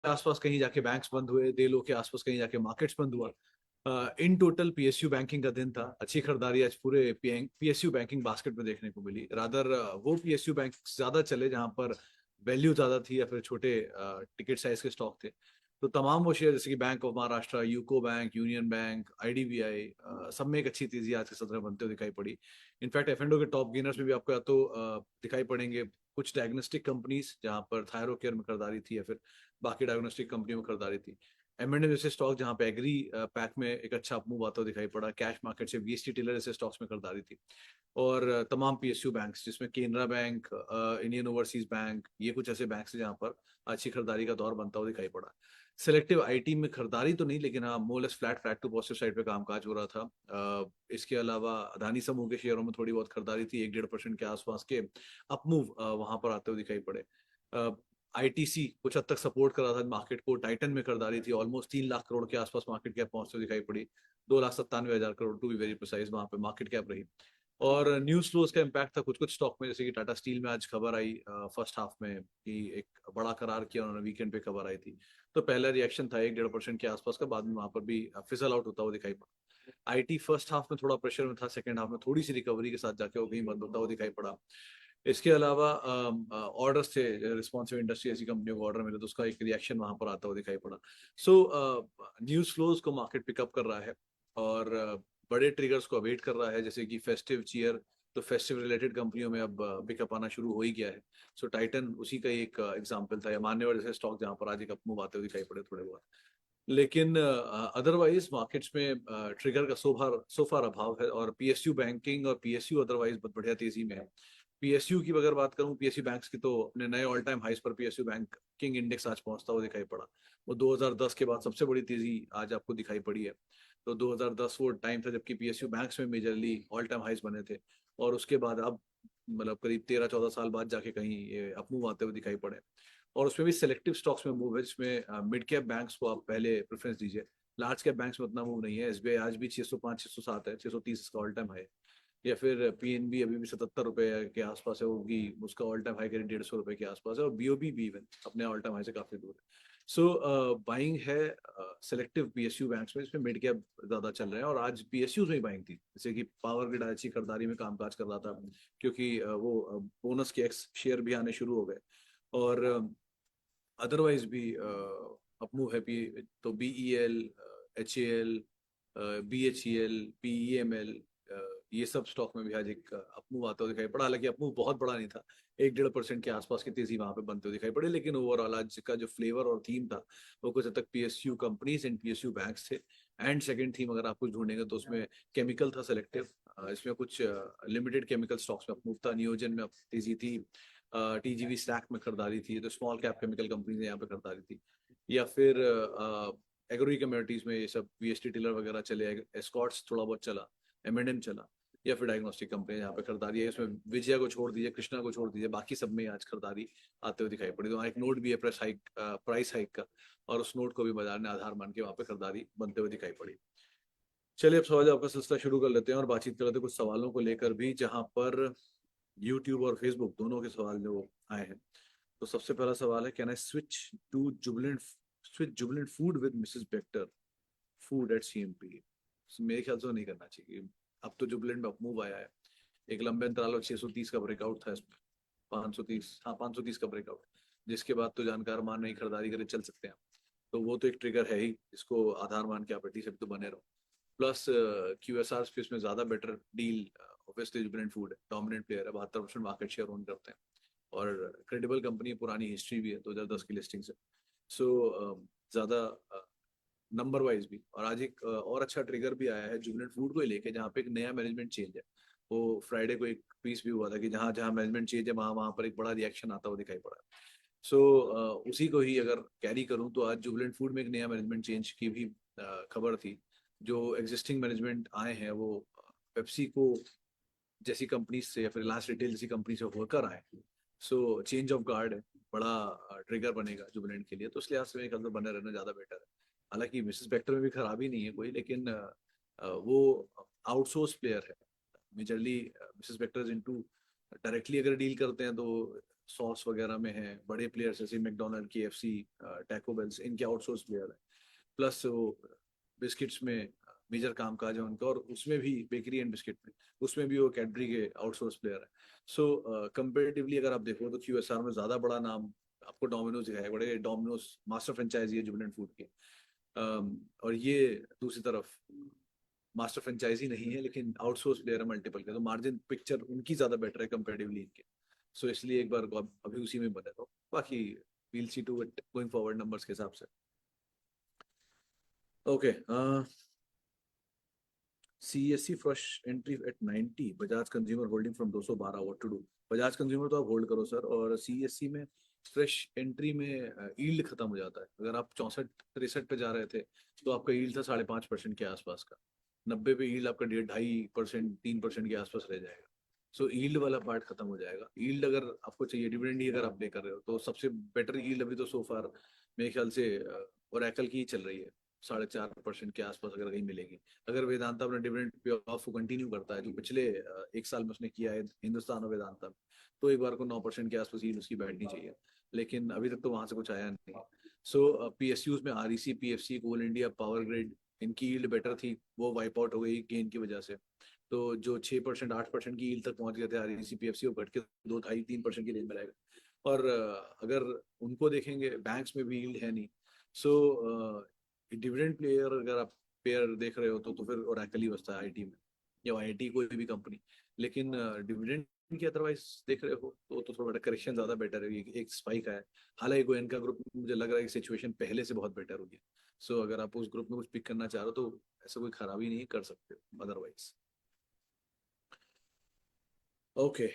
आसपास कहीं जाके बैंक्स बंद हुए, डेलो के आसपास कहीं जाके मार्केट्स बंद हुआ। इन टोटल पीएसयू बैंकिंग का दिन था। अच्छी खरीदारी आज पूरे पीएसयू बैंकिंग बास्केट में देखने को मिली। रादर वो पीएसयू बैंक ज्यादा चले जहां पर वैल्यू ज्यादा थी या फिर छोटे टिकट साइज के स्टॉक थे। तो तमाम वो शेयर जैसे कि bank of Maharashtra, UCO bank, union bank, IDBI, सब में एक अच्छी तेजी आज के सत्र में बनते हुए दिखाई पड़ी। इनफैक्ट एफ&ओ के टॉप गेनर्स में भी आपको या तो दिखाई पड़ेंगे कुछ डायग्नोस्टिक कंपनीज जहां पर थायरोकेयर में खरीदारी थी या फिर बाकी डायग्नोस्टिक कंपनियों में खरीदारी थी। एम&एम जैसे स्टॉक जहां पे एग्री पैक में एक अच्छा मूव आता हुआ दिखाई पड़ा। कैश मार्केट से वीएसटी टेलर जैसे स्टॉक्स में खरीदारी थी। और तमाम पीएसयू बैंक्स जिसमें Canara bank, Indian overseas bank, ये कुछ ऐसे बैंक्स हैं जहां पर अच्छी खरीदारी का दौर बनता हुआ दिखाई पड़ा। सिलेक्टिव आईटी में खरीदारी तो नहीं, लेकिन हाँ मोलेस फ्लैट टू पॉजिटिव साइड पे कामकाज हो रहा था। इसके अलावा अदानी समूह के शेयरों में थोड़ी बहुत खरीदारी थी, 1-1.5% के आसपास के अपमूव वहां पर आते हुए दिखाई पड़े। आईटीसी कुछ हद तक सपोर्ट कर रहा था मार्केट को। टाइटन में खरीदारी थी, ऑलमोस्ट 3 लाख करोड़ के आसपास मार्केट कैप पहुंचते हुए दिखाई पड़ी। 2,97,000 crore to be very precise वहां पे मार्केट कैप रही। और न्यूज फ्लोज का इम्पैक्ट था कुछ कुछ स्टॉक में, जैसे कि टाटा स्टील में आज खबर आई फर्स्ट हाफ में कि एक बड़ा करार किया उन्होंने, वीकेंड पे खबर आई थी। तो पहला रिएक्शन था 1-1.5% के आसपास का, बाद में वहां पर भी फिजल आउट होता हुआ दिखाई पड़ा। आईटी फर्स्ट हाफ में थोड़ा प्रेशर में था, सेकंड हाफ में थोड़ी सी रिकवरी के साथ जाके वो कहीं बंद होता हुआ दिखाई पड़ा। इसके अलावा ऑर्डर्स थे, रिस्पॉन्सिव इंडस्ट्री ऐसी कंपनियों को ऑर्डर मिले तो उसका एक रिएक्शन वहां पर आता हुआ दिखाई पड़ा। सो न्यूज फ्लोज को मार्केट पिकअप कर रहा है और बड़े ट्रिगर्स को अवेट कर रहा है, जैसे कि फेस्टिव चीयर। तो फेस्टिव रिलेटेड कंपनियों में अब पिकअप आना शुरू हो ही गया है। सो टाइटन उसी का एक एग्जांपल था, या मान्यवर जैसे स्टॉक जहां पर आज एक अपमूव आते हुए दिखाई पड़े थोड़े बहुत। लेकिन अदरवाइज मार्केट्स में ट्रिगर का सोफार अभाव है, और पीएसयू बैंकिंग और पीएसयू अदरवाइज बहुत बढ़िया तेजी में है। पीएसयू की अगर बात करूं, पीएसयू बैंक्स की, तो अपने नए ऑल टाइम हाइस पर पीएसयू बैंकिंग इंडेक्स आज पहुंचता हुआ दिखाई पड़ा। वो 2010 के बाद सबसे बड़ी तेजी आज आपको दिखाई पड़ी है। तो 2010 वो टाइम था जबकि पीएसयू बैंक्स में मेजरली ऑल टाइम हाइस बने थे, और उसके बाद अब मतलब करीब 13-14 साल बाद जाके कहीं ये अपमूव आते हुए दिखाई पड़े। और उसमें भी सिलेक्टिव स्टॉक्स में मूव है, जिसमें मिड कैप बैंक्स को आप पहले प्रेफरेंस दीजिए। लार्ज कैप बैंक्स में उतना मूव नहीं है। एसबीआई आज भी 605 607 है, 630 इसका ऑल टाइम हाई। या फिर पीएनबी अभी भी 77 रुपए के आसपास है, होगी उसका ऑल टाइम हाई करीब 150 रुपए के आसपास है। और बीओबी भी इवन अपने ऑल टाइम हाई से काफी दूर है। सो बाइंग है सेलेक्टिव पीएसयू बैंक्स में, इसमें मिड कैप ज्यादा चल रहे हैं। और आज पीएसयू में ही बाइंग थी, जैसे कि पावर ग्रिड अच्छी खरीदारी में कामकाज कर रहा था, क्योंकि वो बोनस के एक्स शेयर भी आने शुरू हो गए। और अदरवाइज भी अपमूव है। तो बीईएल, एचएएल, बीएचईएल, पीईएमएल, ये सब स्टॉक में भी आज एक अपमूव आता हुआ दिखाई पड़ा। हालांकि अपमूव बहुत बड़ा नहीं था, 1-1.5% के आसपास की तेजी वहां पे बनते हुए दिखाई पड़े। लेकिन ओवरऑल आज का जो फ्लेवर और थीम था वो कुछ हद तक PSU companies and PSU banks थे। एंड सेकंड थीम अगर आप कुछ ढूंढेंगे तो उसमें केमिकल था सिलेक्टिव। इसमें कुछ लिमिटेड केमिकल स्टॉक्स में अपमूव था। नियोजन में तेजी थी। टीजीवी स्टैक में खरीदारी थी, तो स्मॉल कैप केमिकल कंपनीज यहाँ पे खरीदारी थी। या फिर एग्रो कम्युनिटीज में ये सब वीएसटी टिलर वगैरह चले, एस्कॉर्ट्स थोड़ा बहुत चला, एम&एम चला। या फिर डायग्नोस्टिक कंपनी यहाँ पे खरीदारी है। इसमें विजया को छोड़ दीजिए, कृष्णा को छोड़ दीजिए, बाकी सब में आज खरीदारी आते हुए दिखाई पड़ी। तो वहाँ एक नोट भी है प्राइस हाइक का, और उस नोट को भी बाजार ने आधार मान के वहाँ पे खरीदारी बनते हुए दिखाई पड़ी। चलिए अब सवाल जवाब का सिलसिला शुरू कर लेते हैं और बातचीत कर लेते हैं कुछ सवालों को लेकर भी, जहां पर यूट्यूब और फेसबुक दोनों के सवाल जो आए हैं। तो सबसे पहला सवाल है, can I switch Jubilant food with Mrs Bector food at CMP? मेरे ख्याल से तो नहीं करना चाहिए। अब तो जुबिलेंट में मूव आया है, एक लंबे अंतराल और 630 का ब्रेकआउट था इसमें। 530, हाँ 530 का ब्रेकआउट, जिसके बाद तो जानकार मान नहीं खरीदारी करे चल सकते हैं। तो वो तो एक ट्रिगर है ही, इसको आधार मान के आप एटी से भी तो बने रहो। प्लस क्यूएसआर स्पेस में ज्यादा better deal. Obviously Jubilant food है, डोमिनेंट प्लेयर है, 72% मार्केट शेयर ओन करते हैं, और क्रेडिबल कंपनी, पुरानी हिस्ट्री भी है 2010 की लिस्टिंग से। सो ज्यादा नंबर वाइज भी। और आज एक और अच्छा ट्रिगर भी आया है जुबिलेंट फूड को ही लेके, जहाँ पे एक नया मैनेजमेंट चेंज है। वो फ्राइडे को एक पीस भी हुआ था कि जहाँ जहाँ मैनेजमेंट चेंज है वहाँ वहाँ पर एक बड़ा रिएक्शन आता हुआ दिखाई पड़ा है। सो उसी को ही अगर कैरी करूँ तो आज जुबिलेंट फूड में एक नया मैनेजमेंट चेंज की भी खबर थी। जो एग्जिस्टिंग मैनेजमेंट आए हैं वो पेप्सी को जैसी कंपनी से या फिर रिलायंस रिटेल जैसी कंपनी से होकर आए। सो चेंज ऑफ गार्ड है, बड़ा ट्रिगर बनेगा जुबिलेंट के लिए। तो इस लिहाज से मेरे ख्याल से बने रहना ज्यादा बेटर है। हालांकि मिसेस बेक्टर में भी खराबी नहीं है कोई, लेकिन वो आउटसोर्स प्लेयर है majorly. Mrs Bector into directly अगर डील करते हैं तो सॉस वगैरह में है, बड़े प्लेयर्स जैसे मैकडोनल्ड, KFC, टैको बेल्स, इनके आउटसोर्स प्लेयर है। प्लस वो बिस्किट्स में मेजर काम काज है उनका, और उसमें भी बेकरी एंड बिस्किट में, उसमें भी वो कैडबरी के आउटसोर्स प्लेयर है। सो कंपेरेटिवली अगर आप देखो तो QSR में ज़्यादा बड़ा नाम आपको डोमिनोज दिखाई बड़े, डोमिनोज मास्टर फ्रेंचाइजी है जुबिलेंट फूड की। और ये दूसरी तरफ मास्टर फ्रेंचाइजी नहीं है लेकिन आउटसोर्स प्लेयर है मल्टीपल के, तो मार्जिन पिक्चर उनकी ज़्यादा बेटर है कंपेरेटिवली इनके। सो इसलिए एक बार अभी उसी में बने रहो, बाकी we'll see to it going forward numbers के हिसाब से। Okay, CSC fresh entry at 90, Bajaj consumer holding from 212, what to do? Bajaj consumer तो आप होल्ड करो सर, और CSC में फ्रेश एंट्री में यील्ड खत्म हो जाता है। अगर आप 64-63 पे जा रहे थे तो आपका यील्ड था 5.5% के आसपास का, 90 पे यील्ड आपका 2.5%, 3% के आसपास रह जाएगा। सो यील्ड वाला पार्ट खत्म हो जाएगा। यील्ड अगर आपको चाहिए, डिविडेंड ही अगर आप पे कर रहे हो, तो सबसे बेटर यील्ड अभी तो सो फार मेरे ख्याल से ओरेकल की ही चल रही है, 4.5% के आसपास अगर कहीं मिलेगी। अगर वेदांता अपना डिविडेंड पे ऑफ को कंटिन्यू करता है जो पिछले एक साल में उसने किया है हिंदुस्तान और वेदांता में, तो एक बार को 9% के आसपास ही उसकी बैठनी चाहिए, लेकिन अभी तक तो वहां से कुछ आया नहीं। सो PSUs में REC, PFC, कोल इंडिया, पावर ग्रिड, इनकी यील्ड बेटर थी, वो वाइप आउट हो गई गेन की वजह से। तो जो 6%, 8% की यील्ड तक पहुंच गए थे REC, PFC, वो घट के 2, 2.5, 3% की रेंज में रहेगा। और अगर उनको देखेंगे, बैंक्स में भी यील्ड है नहीं। सो डिविडेंड प्लेयर अगर आप पेयर देख रहे हो तो फिर ओरेकल ही बचता है IT में, या IT कोई भी कंपनी। लेकिन डिविडेंड की अदरवाइज देख रहे हो तो थोड़ा बड़ा करेक्शन ज्यादा बेटर है, एक स्पाइक है। हालांकि गोयनका ग्रुप में मुझे लग रहा है कि सिचुएशन पहले से बहुत बेटर होगी। सो अगर आप उस ग्रुप में कुछ पिक करना चाह रहे हो तो ऐसा कोई खराबी नहीं कर सकते अदरवाइज। ओके,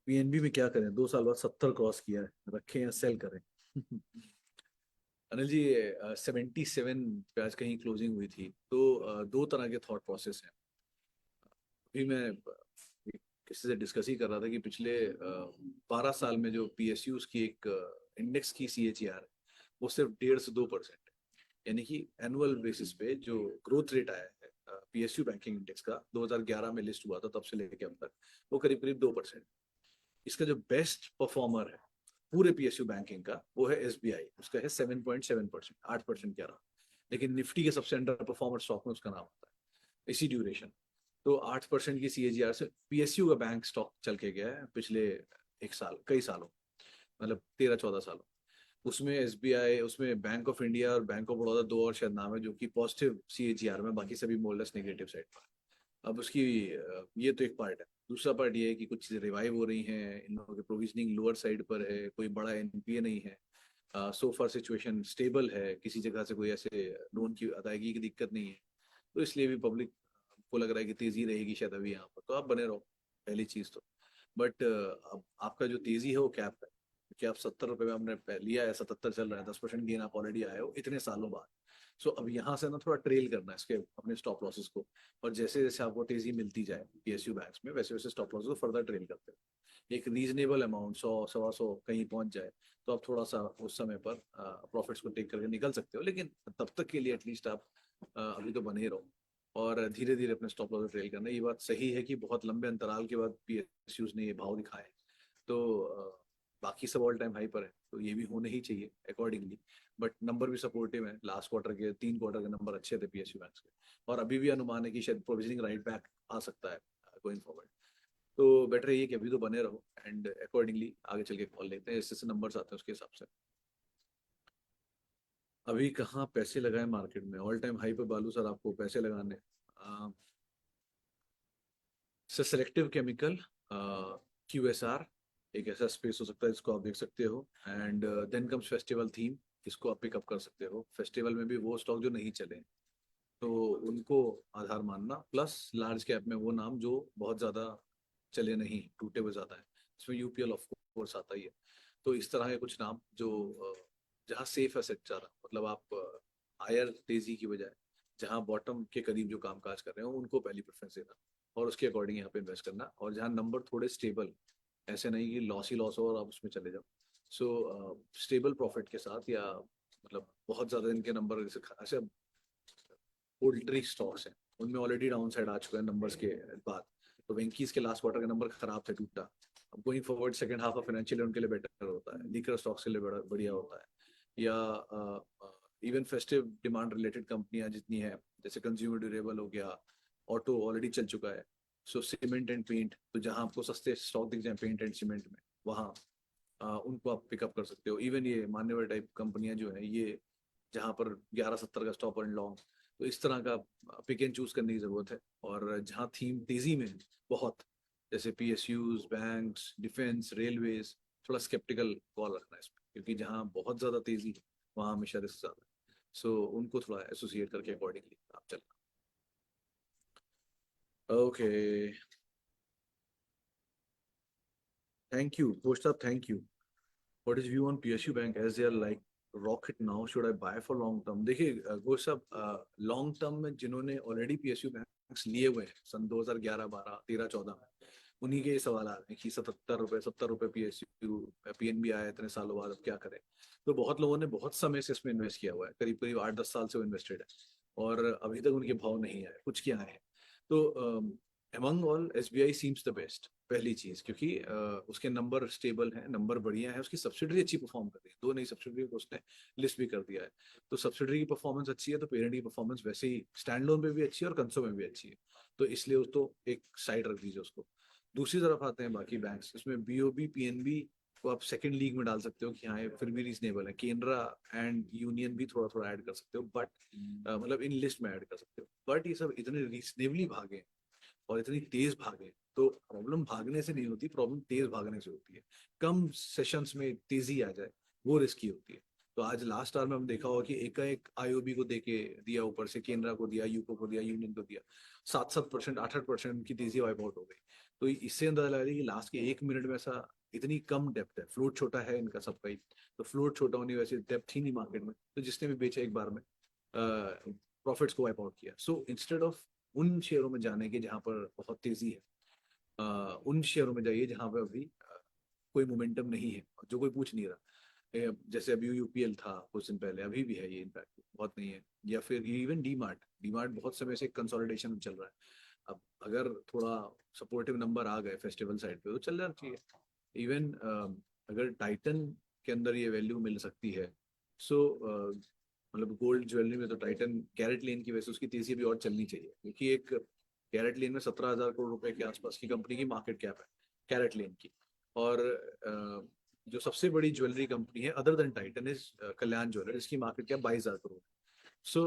PNB में क्या करें? 2 साल बाद 70 क्रॉस किया है, रखें या सेल करें? अनिल जी, 77 पे आज कहीं क्लोजिंग हुई थी, तो दो तरह के थॉट प्रोसेस हैं। अभी मैं किसी से डिस्कस ही कर रहा था कि पिछले 12 साल में जो PSUs की एक इंडेक्स की CAGR है, वो सिर्फ 1.5 से 2% है। यानी कि एनुअल बेसिस पे जो ग्रोथ रेट आया है PSU बैंकिंग इंडेक्स का, 2011 में लिस्ट हुआ था तब से लेके अब तक, वो करीब करीब 2%। इसका जो बेस्ट परफॉर्मर है पूरे PSU बैंकिंग का, वो है SBI, उसका है 7.7%, 8% क्या रहा। लेकिन निफ्टी के सबसे अंडर परफॉर्मर स्टॉक में उसका नाम आता है इसी ड्यूरेशन। तो 8% की CAGR से PSU का बैंक स्टॉक चल के गया है पिछले एक साल, कई सालों, मतलब 13-14 सालों। उसमें SBI, उसमें बैंक ऑफ इंडिया और बैंक ऑफ बड़ौदा, दो और शायद नाम है जो कि पॉजिटिव CAGR में, बाकी सभी मोरलेस नेगेटिव साइड पर। अब उसकी ये तो एक पार्ट है। दूसरा पार्ट ये है कि कुछ चीजें रिवाइव हो रही हैं, इन लोगों की प्रोविजनिंग लोअर साइड पर है, कोई बड़ा NPA नहीं है, सो फार सिचुएशन स्टेबल है, किसी जगह से कोई ऐसे लोन की अदायगी की दिक्कत नहीं है। तो इसलिए भी पब्लिक को लग रहा है कि तेजी रहेगी शायद अभी यहाँ पर, तो आप बने रहो, पहली चीज तो। बट अब आपका जो तेजी है वो कैप है, क्योंकि आप 70 रुपये में आपने लिया है, 77 चल रहा है, 10% गेन आप ऑलरेडी आए हो इतने सालों बाद। सो अब यहाँ से ना थोड़ा ट्रेल करना है इसके अपने स्टॉप लॉसेस को, और जैसे जैसे आपको तेजी मिलती जाए PSU बैंक्स में, वैसे वैसे स्टॉप लॉसेस को फर्दर ट्रेल करते हैं। एक रीजनेबल अमाउंट 100, 125 कहीं पहुंच जाए तो आप थोड़ा सा उस समय पर प्रॉफिट्स को टेक करके निकल सकते हो, लेकिन तब तक के लिए एटलीस्ट आप अभी तो बने रहो, और धीरे धीरे अपने स्टॉप लॉस ट्रेल करना। ये बात सही है कि बहुत लंबे अंतराल के बाद PSUs ने ये भाव दिखाए, तो बाकी सब ऑल टाइम हाई पर है, तो ये भी होने ही चाहिए अकॉर्डिंगली। बट नंबर भी सपोर्टिव है, लास्ट क्वार्टर के 3 क्वार्टर के नंबर अच्छे थे PSU बैंक्स के, और अभी भी अनुमान है कि शायद प्रोविजनिंग राइट बैक आ सकता है गोइंग फॉरवर्ड। तो बेटर ये कि अभी तो बने रहो, एंड अकॉर्डिंगली आगे चल के कॉल लेते हैं, जैसे नंबर्स आते हैं उसके हिसाब से। अभी कहाँ पैसे लगाए मार्केट में? ऑल टाइम हाई पे बालू सर आपको पैसे लगाने। सेलेक्टिव केमिकल, QSR एक ऐसा स्पेस हो सकता है जिसको आप देख सकते हो, and then comes festival theme, इसको आप पिकअप कर सकते हो। फेस्टिवल में भी वो स्टॉक जो नहीं चले तो उनको आधार मानना, प्लस लार्ज कैप में वो नाम जो बहुत ज्यादा चले नहीं, टूटे हुए ज्यादा है, इसमें UPL ऑफ कोर्स आता ही है। तो इस तरह के कुछ नाम जो जहाँ सेफ है सेक्टर, मतलब आप हायर तेजी की बजाय जहाँ बॉटम के करीब जो काम काज कर रहे हो उनको पहली प्रेफरेंस देना, और उसके अकॉर्डिंग यहाँ पे इन्वेस्ट करना, और जहाँ नंबर थोड़े स्टेबल, ऐसे नहीं कि लॉस ही लॉस हो और आप उसमें चले जाओ। सो स्टेबल प्रॉफिट के साथ, या मतलब बहुत ज्यादा इनके नंबर जैसे ऐसे पोल्ट्री स्टॉक्स हैं, उनमें ऑलरेडी डाउन साइड आ चुका है नंबर्स के बाद। तो वेंकीज के लास्ट क्वार्टर के नंबर खराब थे, टूटा, going forward second half of financial उनके लिए बेटर होता है, लीकर स्टॉक्स के लिए बड़ा बढ़िया होता है। या इवन फेस्टिव डिमांड रिलेटेड कंपनियां जितनी है, जैसे कंज्यूमर ड्यूरेबल हो गया, ऑटो ऑलरेडी चल चुका है, सो सीमेंट एंड पेंट, तो जहां आपको सस्ते स्टॉक दिख जाए पेंट एंड सीमेंट में, वहाँ उनको आप पिकअप कर सकते हो। इवन ये मान्यवर टाइप कंपनियां जो है, ये जहाँ पर 1170 का स्टॉप एंड लॉन्ग, तो इस तरह का पिक एंड चूज करने की जरूरत है। और जहाँ थीम तेजी में है बहुत, जैसे पीएसयूज, बैंक्स, डिफेंस, रेलवेज, थोड़ा स्केप्टिकल कॉल रखना है इसमें, क्योंकि जहाँ बहुत ज्यादा तेजी है वहाँ हमेशा रिस्क ज्यादा है। सो उनको थोड़ा एसोसिएट करके अकॉर्डिंगली आप चलना। ओके, थैंक यू घोष साहब, thank you. What is view on PSU Bank as they are like rocket now? Should I buy for long term? देखिए घोष साहब, लॉन्ग टर्म में जिन्होंने ऑलरेडी पीएसयू बैंक्स लिए हुए हैं सन 2011, 12, 13, 14 में, उन्हीं के ये सवाल आ रहे हैं कि 77 रुपए पीएसयू पीएनबी आया इतने सालों बाद, अब क्या करें। तो बहुत लोगों ने बहुत समय से इसमें इन्वेस्ट किया हुआ है, करीब करीब 8-10 साल से वो इन्वेस्टेड है, और अभी तक उनके भाव नहीं आए, कुछ क्या आए हैं। तो among all SBI seems the best, पहली चीज, क्योंकि उसके नंबर स्टेबल हैं, नंबर बढ़िया है, उसकी सब्सिडरी अच्छी परफॉर्म कर रही है, 2 नई सब्सिडरी को उसने लिस्ट भी कर दिया है। तो सब्सिडरी की परफॉर्मेंस अच्छी है, तो पेरेंट की परफॉर्मेंस वैसे ही स्टैंड लोन पे भी अच्छी है और कंसो में भी अच्छी है, तो इसलिए उस तो एक साइड रख दीजिए उसको। दूसरी तरफ आते हैं बाकी बैंक्स, इसमें बीओबी, पीएनबी को आप सेकंड लीग में डाल सकते हो कि हाँ ये फिर भी रीजनेबल है। केनरा एंड यूनियन भी थोड़ा थोड़ा ऐड कर सकते हो, बट मतलब इन लिस्ट में ऐड कर सकते हो, बट ये सब इतने रीजनेबली भागे और इतनी तेज भागे, तो प्रॉब्लम भागने से नहीं होती, प्रॉब्लम तेज भागने से होती है। कम सेशंस में तेजी आ जाए, वो रिस्की होती है। तो आज लास्ट आवर में हम देखा होगा कि एक आईओबी को देके दिया, ऊपर से केनरा को दिया, यूको को दिया, यूनियन को दिया, 7-7%, 8-8% की तेजी वाइप आउट हो गई। तो इससे अंदाजा लगा कि लास्ट के 1 मिनट में ऐसा इतनी कम डेप्थ है, फ्लोट छोटा है इनका सबका ही, तो फ्लोट छोटा होने की वजह से डेप्थ ही नहीं मार्केट में, तो जिसने भी बेचा एक बार में प्रॉफिट्स को वाइप आउट किया। सो इंस्टेड ऑफ उन शेयरों में जाने के जहां पर बहुत तेजी है, उन शेयरों में जाइए जहां पर अभी कोई मोमेंटम नहीं है, जो कोई पूछ नहीं रहा। जैसे अभी यूपीएल था कुछ दिन पहले, अभी भी है ये, इनफैक्ट बहुत नहीं है। या फिर इवन डीमार्ट, डीमार्ट बहुत समय से कंसोलिडेशन चल रहा है, अब अगर थोड़ा सपोर्टिव नंबर आ गए फेस्टिवल साइड पे तो चल जाना चाहिए। इवन अगर टाइटन के अंदर ये वैल्यू मिल सकती है, सो मतलब गोल्ड ज्वेलरी में तो टाइटन कैरेट लेन की वजह से उसकी तेजी भी और चलनी चाहिए, क्योंकि एक कैरेट लेन में 17,000 करोड़ रुपए के आसपास की कंपनी की मार्केट कैप है, कैरेट लेन की। और जो सबसे बड़ी ज्वेलरी कंपनी है other than Titan is Kalyan jeweller, इसकी मार्केट कैप 22,000 करोड़। सो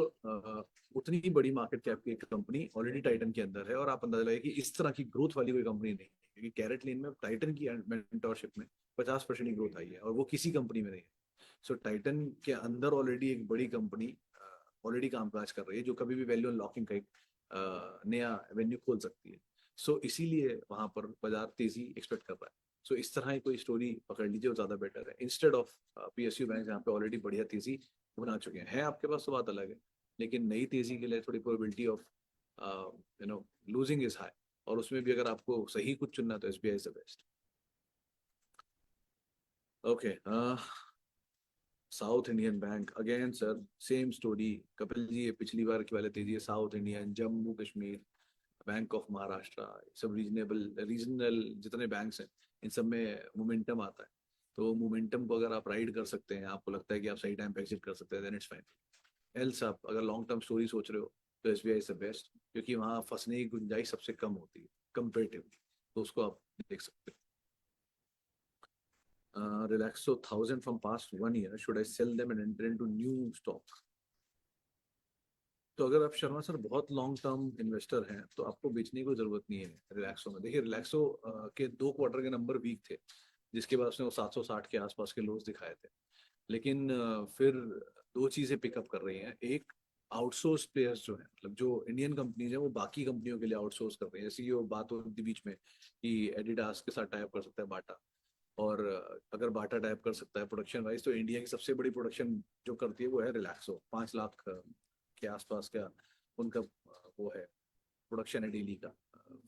उतनी ही बड़ी मार्केट कैप की एक कंपनी ऑलरेडी टाइटन के अंदर है, और आप अंदाजा लगाइए कि इस तरह की ग्रोथ वाली कोई कंपनी नहीं है, क्योंकि कैरेट लेन में टाइटन की मेंटरशिप में 50% की ग्रोथ आई है, और वो किसी कंपनी में नहीं है। सो टाइटन के अंदर ऑलरेडी एक बड़ी कंपनी ऑलरेडी कामकाज कर रही है, जो कभी भी वैल्यू अनलॉकिंग का एक नया एवेन्यू खोल सकती है। सो इसीलिए वहां पर बाजार तेजी एक्सपेक्ट कर रहा है। सो इस तरह की कोई स्टोरी पकड़ लीजिए, वो ज्यादा बेटर है, इंस्टेड ऑफ पीएसयू बैंक जहाँ पे ऑलरेडी बढ़िया तेजी बना चुके हैं आपके पास, तो बात अलग है, लेकिन नई तेजी के लिए थोड़ी probability of losing is high, और उसमें भी अगर आपको सही कुछ चुनना है तो SBI is the best. Okay, South Indian Bank again sir, same story. Kapil ji, ये पिछली बार की वाले तेजी है, South Indian, Jammu Kashmir, Bank of Maharashtra, सब रीजनल जितने बैंक्स हैं, इन सब में मोमेंटम आता है। तो मोमेंटम को अगर आप राइड कर सकते हैं, आपको लगता है कि आप सही टाइम पे एग्जिट कर सकते हैं, देन इट्स फाइन। एल्स आप अगर लॉन्ग टर्म स्टोरी सोच रहे हो तो एसबीआई इज द बेस्ट, क्योंकि वहाँ फंसने की गुंजाइश सबसे कम होती है कंपेरेटिवली, तो उसको आप देख सकते हैं। Relaxo 1,000 from past 1 year. Should I sell them and enter into new stock? तो अगर आप शर्मा सर बहुत लॉन्ग टर्म इन्वेस्टर हैं तो आपको बेचने की कोई जरूरत नहीं है रिलैक्सो में। देखिए रिलैक्सो के 2 क्वार्टर के नंबर वीक थे, जिसके बाद उसने वो 760 के आसपास के लोस दिखाए थे, लेकिन फिर दो चीजें पिकअप कर रही हैं। एक, आउटसोर्स प्लेयर्स जो है, मतलब जो इंडियन कंपनीज है वो बाकी कंपनियों के लिए आउटसोर्स कर रही है, जैसे कि वो बात होती थी बीच में कि एडिडास के साथ टाइप कर सकता है बाटा, और अगर बाटा टाइप कर सकता है प्रोडक्शन वाइज, तो इंडिया की सबसे बड़ी प्रोडक्शन जो करती है वो है रिलैक्सो, 5 लाख के आसपास का उनका वो है प्रोडक्शन है डेली का,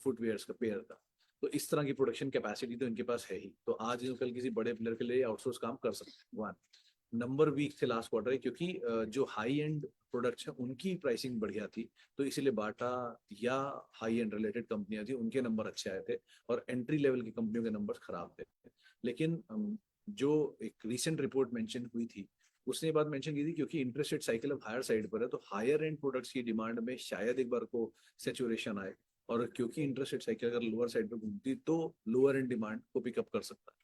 फुटवेयर्स का, पेयर का। तो इस तरह की प्रोडक्शन कैपेसिटी तो इनके पास है ही, तो आज जो कल किसी बड़े प्लेयर के लिए आउटसोर्स काम कर सकते हैं, वन। नंबर वीक थे लास्ट क्वार्टर, क्योंकि जो हाई एंड प्रोडक्ट्स हैं उनकी प्राइसिंग बढ़िया थी, तो इसीलिए बाटा या हाई एंड रिलेटेड कंपनियां थी उनके नंबर अच्छे आए थे, और एंट्री लेवल की कंपनियों के नंबर खराब थे। लेकिन जो एक रिसेंट रिपोर्ट मेंशन हुई थी उसने ये बात मेंशन की थी, क्योंकि इंटरेस्ट रेट साइकिल अब हायर साइड पर है, तो हायर एंड प्रोडक्ट्स की डिमांड में शायद एक बार को सेचुरेशन आए, और क्योंकि इंटरेस्ट रेट साइकिल अगर लोअर साइड पर घूमती तो लोअर एंड डिमांड को पिकअप कर सकता है।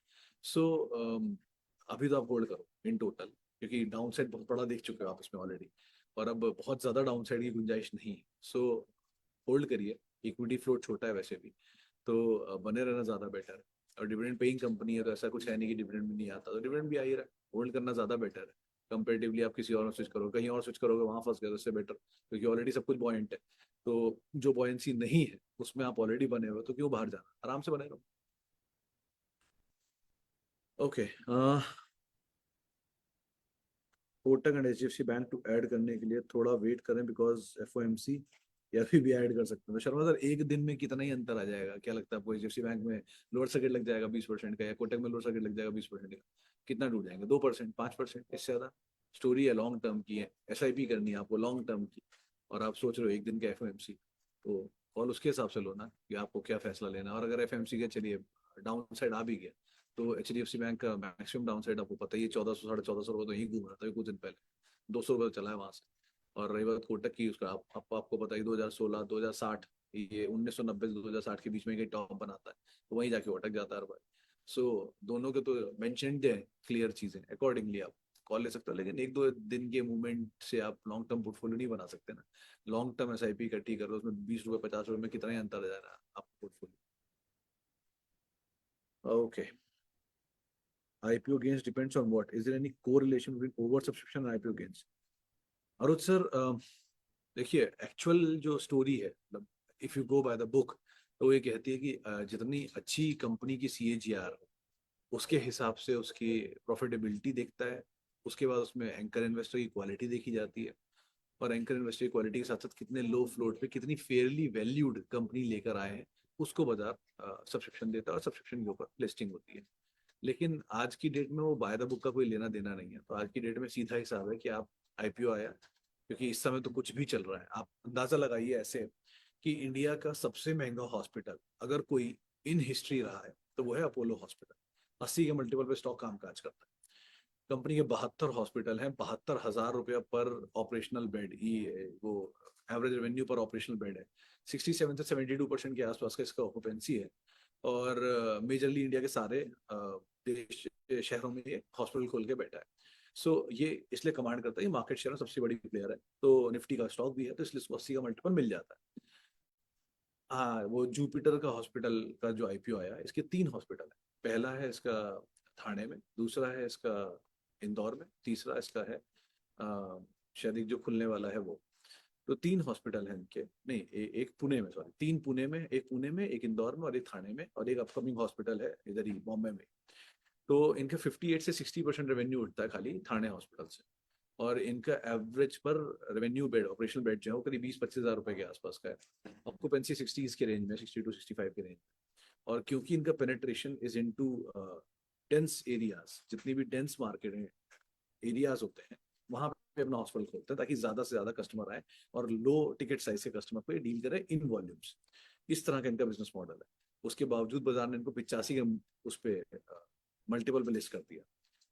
सो अभी तो आप होल्ड करो इन टोटल, क्योंकि डाउन साइड बहुत बड़ा देख चुके हो आप इसमें ऑलरेडी, और अब बहुत ज्यादा डाउन साइड की गुंजाइश नहीं है। सो होल्ड करिए, इक्विटी फ्लोट छोटा है वैसे भी, तो बने रहना ज्यादा बेटर है। और डिविडेंड पेइंग कंपनी है, तो ऐसा कुछ है नहीं कि डिविडेंड भी नहीं आता, तो डिविडेंड भी आ ही रहा है, होल्ड करना ज्यादा बेटर है। कंपेरेटिवली आप किसी और में स्विच करोगे, कहीं और स्विच करोगे वहां फंस गए तो उससे बेटर, क्योंकि ऑलरेडी सब कुछ बॉयंट है। तो जो बॉयंसी नहीं है उसमें आप ऑलरेडी बने हुए हो, तो क्यों बाहर जाना, आराम से बने रहो। Okay, Kotak and HDFC bank to add करने के लिए थोड़ा वेट करें, बिकॉज एफओएमसी या फिर भी ऐड कर सकते हैं। तो शर्मा सर, एक दिन में कितना ही अंतर आ जाएगा, क्या लगता है आपको? एचडीएफसी बैंक में लोअर सर्किट लग जाएगा 20% का, या कोटक में लोअर सर्किट लग जाएगा 20% का, कितना टूट जाएंगे? 2%, 5%, इससे ज्यादा? स्टोरी है लॉन्ग टर्म की, है एसआईपी करनी है आपको लॉन्ग टर्म की, और आप सोच रहे हो एक दिन का एफओएमसी, तो कॉल उसके हिसाब से लो ना कि आपको क्या फैसला लेना है। और अगर एफएमसी के चलिए डाउन साइड आ भी गया, तो H D F C bank का मैक्सिमम डाउन साइड आपको पता ही है, 1400 1450 रुपये तो यही घूम रहा था कुछ दिन पहले, 200 रुपये चला है वहां से। और रही बात कोटक की, उसका आपको पता ही 2016 2060, ये 1990 से 2060 के बीच में टॉप बनाता है, तो वहीं जाके अटक जाता है हर बार। सो दोनों के तो मेंशन है क्लियर चीजें, अकॉर्डिंगली आप कॉल ले सकते हो, लेकिन एक दो दिन के मूवमेंट से आप लॉन्ग टर्म पोर्टफोलियो नहीं बना सकते ना। लॉन्ग टर्म एसआईपी इकट्ठी करो, उसमें 20 रुपए 50 रुपए में कितना ही अंतर आ जा रहा है आपका portfolio. Okay, IPO gains depends on what? Is there any correlation between oversubscription and IPO gains? Arun sir, देखिए एक्चुअल जो स्टोरी है, मतलब if you go by the book, तो ये कहती है कि जितनी अच्छी कंपनी की CAGR उसके हिसाब से उसकी प्रॉफिटेबिलिटी देखता है, उसके बाद उसमें एंकर इन्वेस्टर की क्वालिटी देखी जाती है, और एंकर इन्वेस्टर की क्वालिटी के साथ साथ कितने लो फ्लोट पे कितनी फेयरली वैल्यूड कंपनी लेकर आए हैं, उसको बाजार सब्सक्रिप्शन देता है, और सब्सक्रिप्शन के ऊपर लिस्टिंग होती है। लेकिन आज की डेट में वो बाय द बुक का कोई लेना देना नहीं है, तो आज की डेट में सीधा हिसाब है कि आप IPO आया, क्योंकि इस समय तो कुछ भी चल रहा है। आप अंदाजा लगाइए ऐसे कि इंडिया का सबसे महंगा हॉस्पिटल अगर कोई इन हिस्ट्री रहा है तो वो है अपोलो हॉस्पिटल। 80 के मल्टीपल पे स्टॉक काम काज करता है। कंपनी के 72 हॉस्पिटल हैं, 72,000 रुपया पर ऑपरेशनल बेड, ये वो एवरेज रेवेन्यू पर ऑपरेशनल बेड है। 67 से 72% के आसपास का इसका ऑक्यूपेंसी है, और मेजरली इंडिया के सारे देश शहरों में ये हॉस्पिटल खोल के बैठा है। सो ये इसलिए कमांड करता है, ये मार्केट शेयर में सबसे बड़ी प्लेयर है, तो निफ्टी का स्टॉक भी है, तो इसलिए इसको 80 का मल्टीपल मिल जाता है। हाँ, वो जुपिटर का हॉस्पिटल का जो IPO आया, इसके 3 हॉस्पिटल है। पहला है इसका थाने में, दूसरा है इसका इंदौर में, तीसरा इसका है शायद एक जो खुलने वाला है वो। तो 3 हॉस्पिटल हैं इनके, नहीं एक पुणे में, सॉरी 3 पुणे में, एक पुणे में, एक इंदौर में, और एक थाने में, और एक अपकमिंग हॉस्पिटल है इधर ही बॉम्बे में। तो इनके 58 से 60% रेवेन्यू उठता है खाली थाने हॉस्पिटल से, और इनका एवरेज पर रेवेन्यू बेड, ऑपरेशनल बेड जो है वो करीब 20-25 हज़ार रुपए के आसपास का है। ऑक्यूपेंसी 60 के रेंज में, 60 to 65 के रेंज। और क्योंकि इनका penetration is into dense areas, जितनी भी डेंस मार्केट है एरियाज होते हैं, वहां पे अपना हॉस्पिटल खोलते हैं ताकि ज्यादा से ज्यादा कस्टमर आए, और लो टिकट साइज के कस्टमर पे डील करें इन वॉल्यूम्स। इस तरह का इनका बिजनेस मॉडल है। उसके बावजूद बाजार ने इनको 85 के उस पे मल्टीपल पे लिस्ट कर दिया।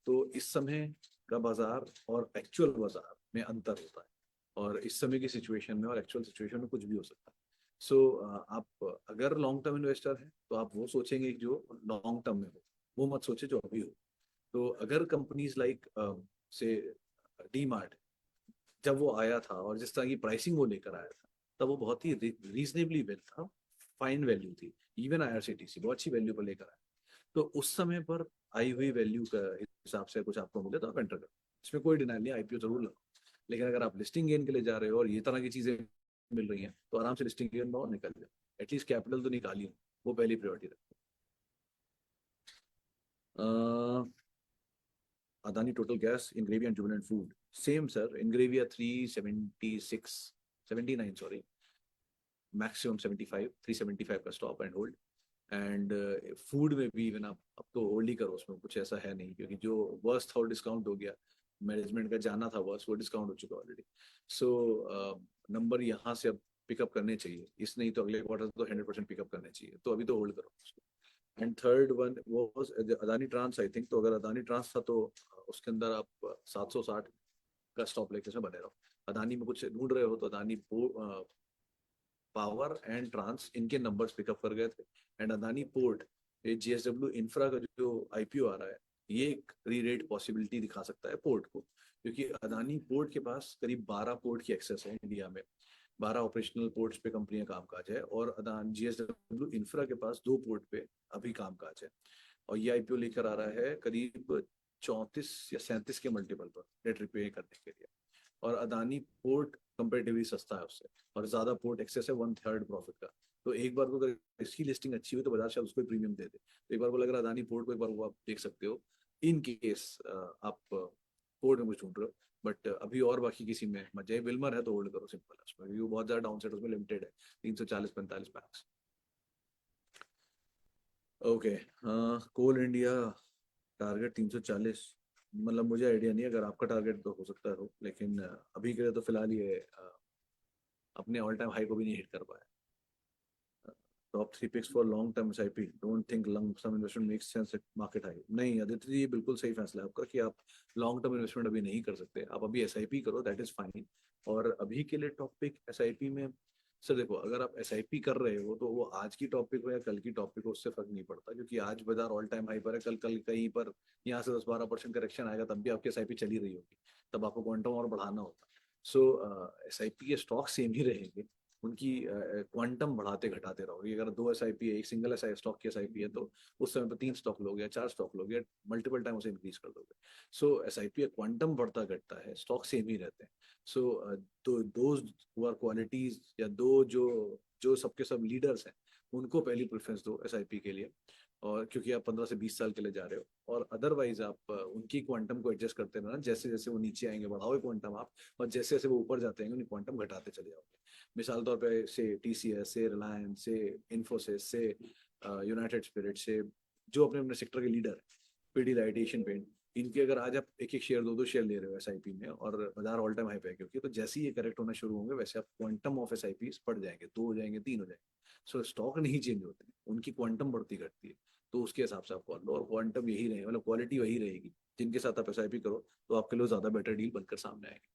तो इस समय का बाजार और एक्चुअल बाजार में अंतर होता है, और इस समय की सिचुएशन में और एक्चुअल सिचुएशन में कुछ भी हो सकता है। सो आप अगर लॉन्ग टर्म इन्वेस्टर हैं तो आप वो सोचेंगे जो लॉन्ग टर्म में हो, वो मत सोचे जो अभी हो। तो अगर कंपनीज लाइक से डी मार्ट, जब वो आया था और जिस तरह की प्राइसिंग वो लेकर आया था, तब वो बहुत ही रीजनेबली वेल था, फाइन वैल्यू थी। इवन IRCTC बहुत अच्छी वैल्यू पर लेकर आया, तो उस समय पर आई हुई वैल्यू का हिसाब से कुछ आपको मिले तो आप एंटर करो, इसमें कोई डिनाइल नहीं, IPO जरूर लो। लेकिन अगर आप लिस्टिंग गेन के लिए जा रहे हो और ये तरह की चीजें मिल रही हैं, तो आराम से लिस्टिंग गेन और निकल जाए, एटलीस्ट कैपिटल तो निकालिए, वो पहली प्रायोरिटी रखो। Adani Total Gas, Ingredient and Jubilant Food. Same, sir. Ingredient 376, 79, sorry. Maximum 75, 375 का stop and hold. And food में भी इवन आप अब तो होल्ड ही करो, उसमें कुछ ऐसा है नहीं, क्योंकि जो वर्स्ट और डिस्काउंट हो गया मैनेजमेंट का जाना था बस, वो डिस्काउंट हो चुका ऑलरेडी। सो नंबर यहाँ से अब पिकअप करने चाहिए, इस नहीं तो अगले क्वार्टर तो 100% पिकअप करने चाहिए, तो अभी तो होल्ड करो उसको। And third one was Adani trans I think. तो अगर अदानी ट्रांस था तो उसके अंदर आप 760 का स्टॉप लेके उसमें बने रहो। अदानी में कुछ ढूंढ रहे हो तो अदानी पावर एंड ट्रांस इनके नंबर्स पिकअप कर गए थे। एंड अदानी पोर्ट, ये जीएसडब्ल्यू इंफ्रा का जो आईपीओ आ रहा है, ये एक री रेट पॉसिबिलिटी दिखा सकता है पोर्ट को, क्योंकि अदानी पोर्ट के पास करीब 12 पोर्ट की एक्सेस है इंडिया में। 12 ऑपरेशनल पोर्ट्स पे कंपनियां कामकाज है, और अदानी जीएसडब्ल्यू इंफ्रा के पास 2 पोर्ट पे अभी कामकाज है। और ये आईपीओ लेकर आ रहा है करीब 34 या 37 के मल्टीपल पर डेट रिपे करने के लिए। और अदानी पोर्ट कंपेरेटिवली सस्ता है उससे, और ज्यादा पोर्ट एक्सेस है 1/3 प्रॉफिट का। तो एक बार को अगर इसकी लिस्टिंग अच्छी हुई तो बाजार शायद उसको प्रीमियम दे दे। तो एक बार को लग रहा है अदानी पोर्ट को, एक बार वो आप देख सकते हो इन केस आप पोर्ट में कुछ ढूंढ रहे हो। बट अभी और बाकी किसी में मजा है, विल्मर है तो होल्ड करो सिंपल है उसमें, व्यू बहुत ज्यादा डाउन साइड उसमें लिमिटेड है, 340-45 मैक्स। ओके, कोल इंडिया टारगेट 340, मतलब मुझे आइडिया नहीं है, अगर आपका टारगेट तो हो सकता है हो, लेकिन अभी के लिए तो फिलहाल ये अपने ऑल टाइम हाई को भी नहीं हिट कर पाया। Top 3 picks for long term SIP, don't think long term investment makes sense at market high. नहीं आदित्य जी, बिल्कुल सही फैसला है आपका कि आप लॉन्ग टर्म इन्वेस्टमेंट अभी नहीं कर सकते, आप अभी एसआईपी करो, दैट इज फाइन। और अभी के लिए टॉपिक एसआईपी में, सर देखो, अगर आप एसआईपी कर रहे हो तो वो आज की टॉपिक हो या कल की टॉपिक हो उससे फर्क नहीं पड़ता, क्योंकि आज बाजार ऑल टाइम हाई पर है, कल कल कहीं पर यहाँ से 10-12% करेक्शन आएगा तब भी आपकी एसआईपी चली रही होगी, तब आपको क्वांटम और बढ़ाना होगा। सो एसआईपी के स्टॉक सेम ही रहेंगे, उनकी क्वांटम बढ़ाते घटाते रहोगे। अगर 2 एसआईपी है, एक सिंगल एस आई स्टॉक की एसआईपी है, तो उस समय पर 3 स्टॉक लोगे या 4 स्टॉक लोगे, मल्टीपल टाइम उसे इंक्रीज कर दोगे। सो एसआईपी क्वांटम बढ़ता घटता है, स्टॉक सेम ही रहते हैं। सो तो दो क्वालिटीज, या दो जो जो सबके सब लीडर्स हैं, उनको पहली प्रेफरेंस दो एसआईपी के लिए, और क्योंकि आप 15 से 20 साल के लिए जा रहे हो। और अदरवाइज आप उनकी क्वांटम को एडजस्ट करते रहना, जैसे जैसे वो नीचे आएंगे बढ़ाओगे क्वांटम आप, और जैसे जैसे वो ऊपर जाते हैं उन्हें क्वांटम घटाते चले जाओगे। मिसाल तौर पे से टीसीएस से, रिलायंस से, इंफोसिस से, यूनाइटेड स्पिरिट से, जो अपने अपने सेक्टर के लीडर है, पीडीलाइट, एशियन पेंट, इनके अगर आज आप एक एक शेयर, 2-2 शेयर ले रहे हो एसआईपी में, और बाजार ऑल टाइम हाई पे है क्योंकि, तो जैसे ही ये करेक्ट होना शुरू होंगे वैसे आप क्वांटम ऑफ एसआईपी बढ़ जाएंगे, 2 हो जाएंगे, 3 हो जाएंगे। सो स्टॉक नहीं चेंज होते हैं, उनकी क्वांटम बढ़ती घटती है। तो उसके हिसाब से आप कर लो, और क्वांटम यही रहेगा, मतलब क्वालिटी वही रहेगी जिनके साथ आप एसआईपी करो, तो आपके लिए ज्यादा बेटर डील बनकर सामने आएगी।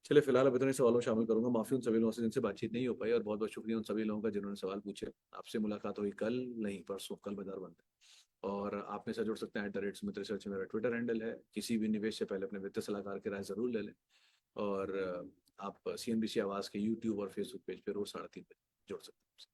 चलिए, फिलहाल अब इतने सवालों में शामिल करूंगा, माफी उन सभी लोगों से जिनसे बातचीत नहीं हो पाई, और बहुत बहुत शुक्रिया उन सभी लोगों का जिन्होंने सवाल पूछे। आपसे मुलाकात हुई कल, नहीं परसों, कल बाजार बंद है। और आप मेरे साथ जुड़ सकते हैं @सुमित रिसर्च, मेरा ट्विटर हैंडल है। किसी भी निवेश से पहले अपने वित्तीय सलाहकार की राय जरूर ले लें। और आप सीएनबीसी आवाज के यूट्यूब और फेसबुक पेज पे रोज 3:30 बजे जुड़ सकते हैं।